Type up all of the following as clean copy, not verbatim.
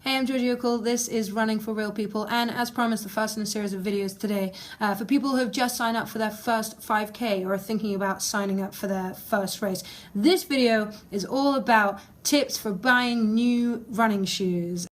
Hey, I'm Georgie O'Call. This is Running for Real People, and as promised, the first in a series of videos today for people who have just signed up for their first 5K or are thinking about signing up for their first race. This video is all about tips for buying new running shoes.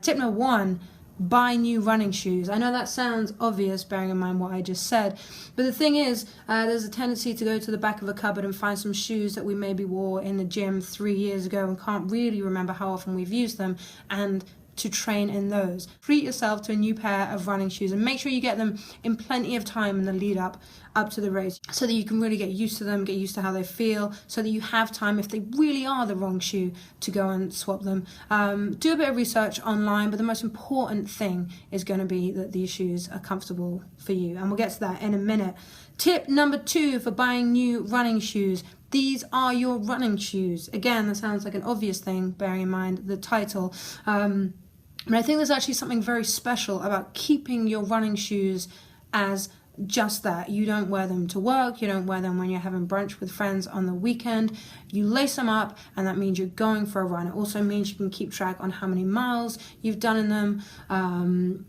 Tip number 1, buy new running shoes. I know that sounds obvious, bearing in mind what I just said, but the thing is, there's a tendency to go to the back of a cupboard and find some shoes that we maybe wore in the gym 3 years ago and can't really remember how often we've used them, and to train in those. Treat yourself to a new pair of running shoes and make sure you get them in plenty of time in the lead up to the race, so that you can really get used to them, get used to how they feel, so that you have time, if they really are the wrong shoe, to go and swap them. Do a bit of research online, but the most important thing is going to be that these shoes are comfortable for you, and we'll get to that in a minute. Tip number 2 for buying new running shoes. These are your running shoes. Again, that sounds like an obvious thing, bearing in mind the title. But I think there's actually something very special about keeping your running shoes as just that. You don't wear them to work, you don't wear them when you're having brunch with friends on the weekend. You lace them up, and that means you're going for a run. It also means you can keep track on how many miles you've done in them.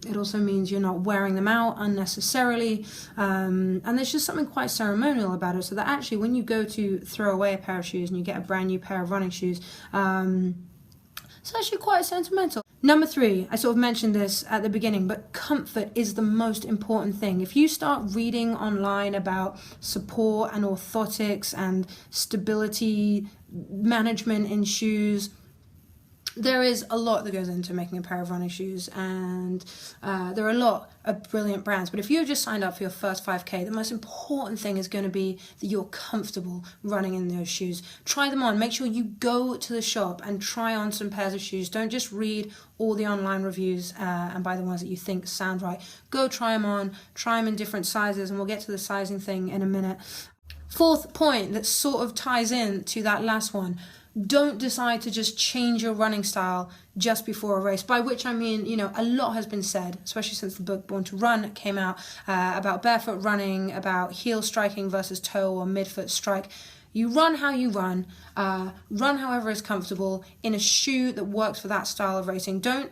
It also means you're not wearing them out unnecessarily. And there's just something quite ceremonial about it, so that actually when you go to throw away a pair of shoes and you get a brand new pair of running shoes, it's actually quite sentimental. Number 3, I sort of mentioned this at the beginning, but comfort is the most important thing. If you start reading online about support and orthotics and stability management in shoes, there is a lot that goes into making a pair of running shoes, and there are a lot of brilliant brands. But if you've just signed up for your first 5K, the most important thing is going to be that you're comfortable running in those shoes. Try them on. Make sure you go to the shop and try on some pairs of shoes. Don't just read all the online reviews and buy the ones that you think sound right. Go try them on, try them in different sizes, and we'll get to the sizing thing in a minute. 4th point that sort of ties in to that last one. Don't decide to just change your running style just before a race, by which I mean, a lot has been said, especially since the book Born to Run came out, about barefoot running, about heel striking versus toe or midfoot strike. You run how you run however is comfortable in a shoe that works for that style of racing. Don't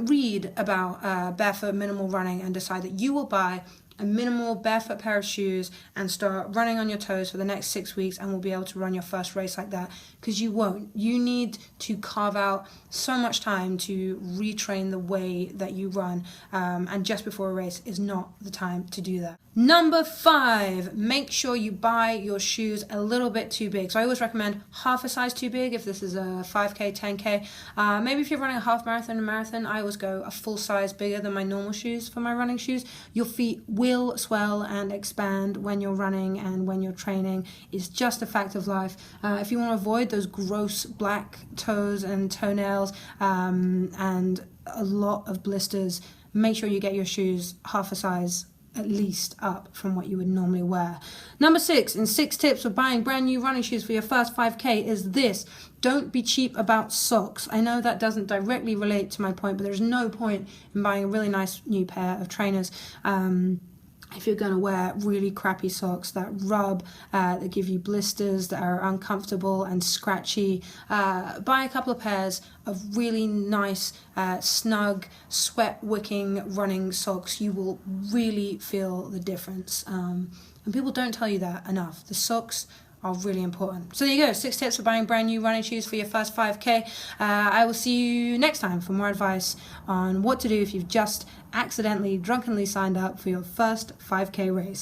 read about barefoot minimal running and decide that you will buy a minimal barefoot pair of shoes and start running on your toes for the next 6 weeks and will be able to run your first race like that, because you won't. You need to carve out so much time to retrain the way that you run, and just before a race is not the time to do that. Number 5, make sure you buy your shoes a little bit too big. So I always recommend half a size too big if this is a 5K, 10K. Maybe if you're running a half marathon and marathon, I always go a full size bigger than my normal shoes for my running shoes. Your feet will swell and expand when you're running and when you're training. It's just a fact of life. If you want to avoid those gross black toes and toenails and a lot of blisters, make sure you get your shoes half a size at least up from what you would normally wear. Number 6, in 6 tips for buying brand new running shoes for your first 5K is this: don't be cheap about socks. I know that doesn't directly relate to my point, but there's no point in buying a really nice new pair of trainers if you're going to wear really crappy socks that rub, that give you blisters, that are uncomfortable and scratchy. Buy a couple of pairs of really nice, snug, sweat-wicking running socks. You will really feel the difference. And people don't tell you that enough. The socks are really important. So there you go, 6 tips for buying brand new running shoes for your first 5K. I will see you next time for more advice on what to do if you've just accidentally, drunkenly signed up for your first 5K race.